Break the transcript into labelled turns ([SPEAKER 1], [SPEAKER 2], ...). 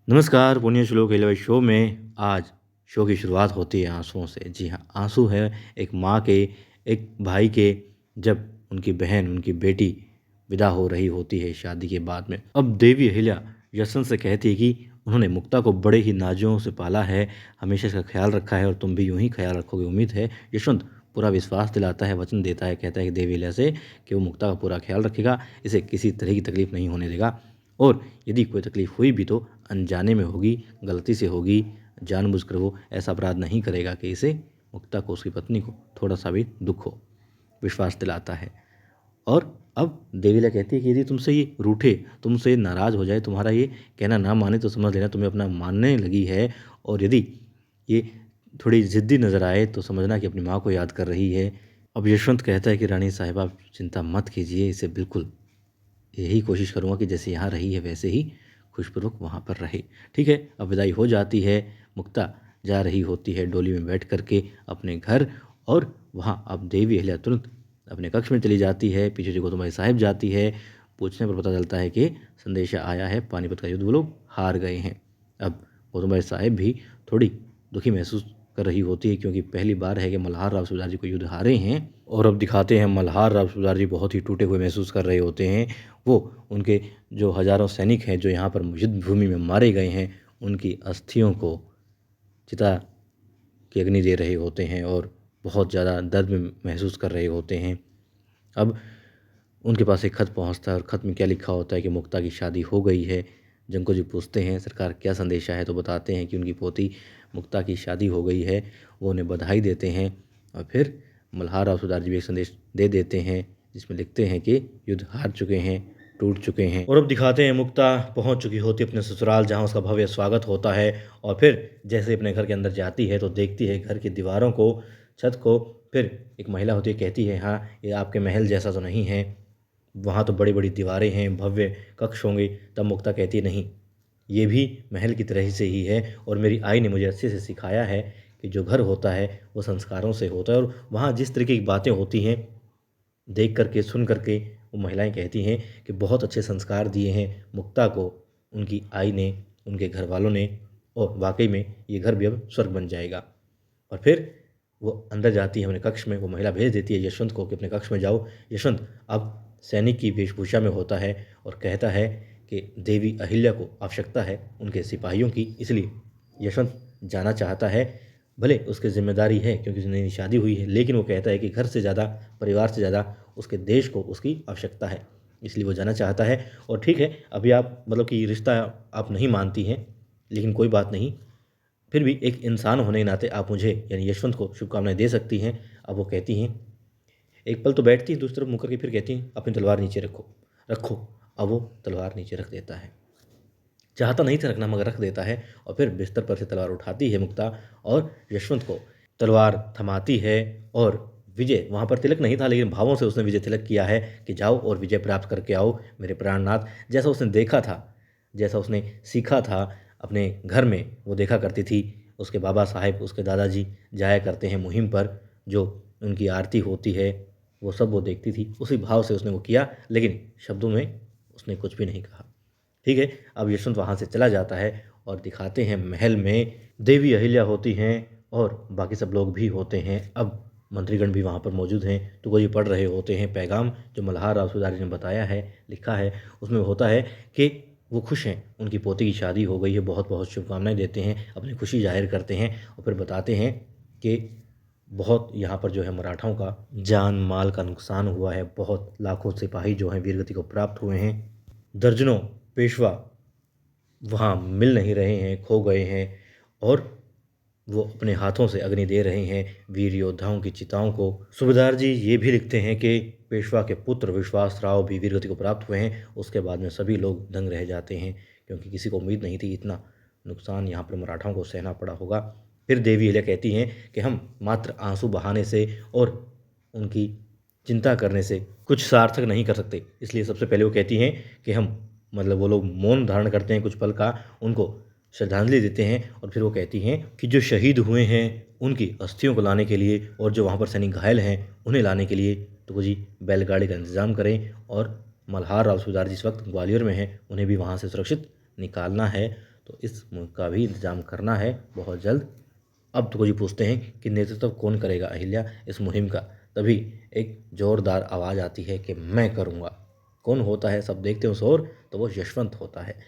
[SPEAKER 1] नमस्कार, पुण्य श्लोक एलेवेंथ शो में आज शो की शुरुआत होती है आंसुओं से। जी हाँ, आंसू है एक माँ के, एक भाई के, जब उनकी बहन, उनकी बेटी विदा हो रही होती है शादी के बाद में। अब देवी अहिल्या यशवंत से कहती है कि उन्होंने मुक्ता को बड़े ही नाजुओं से पाला है, हमेशा इसका ख्याल रखा है और तुम भी यूं ही ख्याल रखोगे, उम्मीद है। यशवंत पूरा विश्वास दिलाता है, वचन देता है, कहता है कि देवी अहिल्या से कि वो मुक्ता का पूरा ख्याल रखेगा, इसे किसी तरह की तकलीफ नहीं होने देगा और यदि कोई तकलीफ हुई भी तो अनजाने में होगी, गलती से होगी, जानबूझकर वो ऐसा अपराध नहीं करेगा कि इसे, मुक्ता को, उसकी पत्नी को थोड़ा सा भी दुख हो। विश्वास दिलाता है। और अब देवीला कहती है कि यदि तुमसे ये रूठे, तुमसे नाराज़ हो जाए, तुम्हारा ये कहना ना माने तो समझ लेना तुम्हें अपना मानने लगी है और यदि ये थोड़ी ज़िद्दी नज़र आए तो समझना कि अपनी माँ को याद कर रही है। अब यशवंत कहता है कि रानी साहिबा आप चिंता मत कीजिए, इसे बिल्कुल यही कोशिश करूँगा कि जैसे यहाँ रही है वैसे ही खुशपूर्वक वहाँ पर रहे। ठीक है, अब विदाई हो जाती है, मुक्ता जा रही होती है डोली में बैठ करके अपने घर और वहाँ अब देवी अहिल्या तुरंत अपने कक्ष में चली जाती है। पीछे जो गौतम साहिब जाती है, पूछने पर पता चलता है कि संदेशा आया है, पानीपत का युद्ध वो लोग हार गए हैं। अब गौतम साहिब भी थोड़ी दुखी महसूस कर रही होती है क्योंकि पहली बार है कि मल्हार राव सूबेदार जी को युद्ध हारे हैं और अब दिखाते हैं मल्हार राव सूबेदार जी बहुत ही टूटे हुए महसूस कर रहे होते हैं। वो उनके जो हज़ारों सैनिक हैं जो यहाँ पर युद्ध भूमि में मारे गए हैं, उनकी अस्थियों को चिता की अग्नि दे रहे होते हैं और बहुत ज़्यादा दर्द में महसूस कर रहे होते हैं। अब उनके पास एक खत पहुंचता है और खत में क्या लिखा होता है कि मुक्ता की शादी हो गई है। जंको जी पूछते हैं सरकार क्या संदेशा है, तो बताते हैं कि उनकी पोती मुक्ता की शादी हो गई है। वो उन्हें बधाई देते हैं और फिर मल्हार राव सूबेदार जी भी एक संदेश दे देते हैं जिसमें लिखते हैं कि युद्ध हार चुके हैं, टूट चुके हैं। और अब दिखाते हैं मुक्ता पहुंच चुकी होती है अपने ससुराल, जहां उसका भव्य स्वागत होता है और फिर जैसे अपने घर के अंदर जाती है तो देखती है घर की दीवारों को, छत को। फिर एक महिला होती है, कहती है हाँ ये आपके महल जैसा तो नहीं है, वहाँ तो बड़ी बड़ी दीवारें हैं, भव्य कक्ष होंगे। तब मुक्ता कहती है नहीं, ये भी महल की तरह से ही है और मेरी आई ने मुझे अच्छे से सिखाया है कि जो घर होता है वो संस्कारों से होता है और वहाँ जिस तरीके की बातें होती हैं देख करके, सुन करके, वो महिलाएं कहती हैं कि बहुत अच्छे संस्कार दिए हैं मुक्ता को उनकी आई ने, उनके घर वालों ने और वाकई में ये घर भी अब स्वर्ग बन जाएगा। और फिर वो अंदर जाती है अपने कक्ष में, वो महिला भेज देती है यशवंत को कि अपने कक्ष में जाओ। यशवंत अब सैनिक की वेशभूषा में होता है और कहता है कि देवी अहिल्या को आवश्यकता है उनके सिपाहियों की, इसलिए यशवंत जाना चाहता है। भले उसकी जिम्मेदारी है क्योंकि उसकी नई शादी हुई है, लेकिन वो कहता है कि घर से ज़्यादा, परिवार से ज़्यादा उसके देश को उसकी आवश्यकता है, इसलिए वो जाना चाहता है। और ठीक है, अभी आप मतलब कि रिश्ता आप नहीं मानती हैं, लेकिन कोई बात नहीं, फिर भी एक इंसान होने के नाते आप मुझे यानी यशवंत को शुभकामनाएं दे सकती हैं। अब वो कहती हैं, एक पल तो बैठती है, दूसरी तरफ मुँह करके फिर कहती हैं अपनी तलवार नीचे रखो, रखो। अब वो तलवार नीचे रख देता है, चाहता नहीं था रखना मगर रख देता है और फिर बिस्तर पर से तलवार उठाती है मुक्ता और यशवंत को तलवार थमाती है। और विजय, वहाँ पर तिलक नहीं था लेकिन भावों से उसने विजय तिलक किया है कि जाओ और विजय प्राप्त करके आओ मेरे प्राणनाथ। जैसा उसने देखा था, जैसा उसने सीखा था अपने घर में, वो देखा करती थी उसके बाबा साहेब, उसके दादाजी जाया करते हैं मुहिम पर, जो उनकी आरती होती है वो सब वो देखती थी, उसी भाव से उसने वो किया, लेकिन शब्दों में उसने कुछ भी नहीं कहा। ठीक है, अब यशवंत वहाँ से चला जाता है और दिखाते हैं महल में देवी अहिल्या होती हैं और बाकी सब लोग भी होते हैं। अब मंत्रीगण भी वहाँ पर मौजूद हैं, तो वो ये पढ़ रहे होते हैं पैगाम जो मल्हार राव सूबेदार जी ने बताया है, लिखा है। उसमें होता है कि वो खुश हैं, उनकी पोती की शादी हो गई है, बहुत बहुत शुभकामनाएं देते हैं, अपनी खुशी जाहिर करते हैं और फिर बताते हैं कि बहुत यहाँ पर जो है मराठाओं का जान माल का नुकसान हुआ है, बहुत लाखों सिपाही जो हैं वीरगति को प्राप्त हुए हैं, दर्जनों पेशवा वहाँ मिल नहीं रहे हैं, खो गए हैं और वो अपने हाथों से अग्नि दे रहे हैं वीर योद्धाओं की चिताओं को। सूबेदार जी ये भी लिखते हैं कि पेशवा के पुत्र विश्वास राव भी वीरगति को प्राप्त हुए हैं। उसके बाद में सभी लोग दंग रह जाते हैं क्योंकि किसी को उम्मीद नहीं थी इतना नुकसान यहाँ पर मराठाओं को सहना पड़ा होगा। फिर देवी अहिल्या कहती हैं कि हम मात्र आंसू बहाने से और उनकी चिंता करने से कुछ सार्थक नहीं कर सकते, इसलिए सबसे पहले वो कहती हैं कि हम, मतलब वो लोग मौन धारण करते हैं कुछ पल का, उनको श्रद्धांजलि देते हैं और फिर वो कहती हैं कि जो शहीद हुए हैं उनकी अस्थियों को लाने के लिए और जो वहाँ पर सैनिक घायल हैं उन्हें लाने के लिए तो वो जी बैलगाड़ी का इंतज़ाम करें और मल्हार राव सूबेदार जी इस वक्त ग्वालियर में हैं, उन्हें भी वहाँ से सुरक्षित निकालना है। तो इस का भी इंतजाम करना है बहुत जल्द। अब तुगो जी पूछते हैं कि नेतृत्व कौन करेगा अहिल्या इस मुहिम का। तभी एक जोरदार आवाज़ आती है कि मैं करूँगा। कौन होता है सब देखते हैं उस ओर, तो वो यशवंत होता है।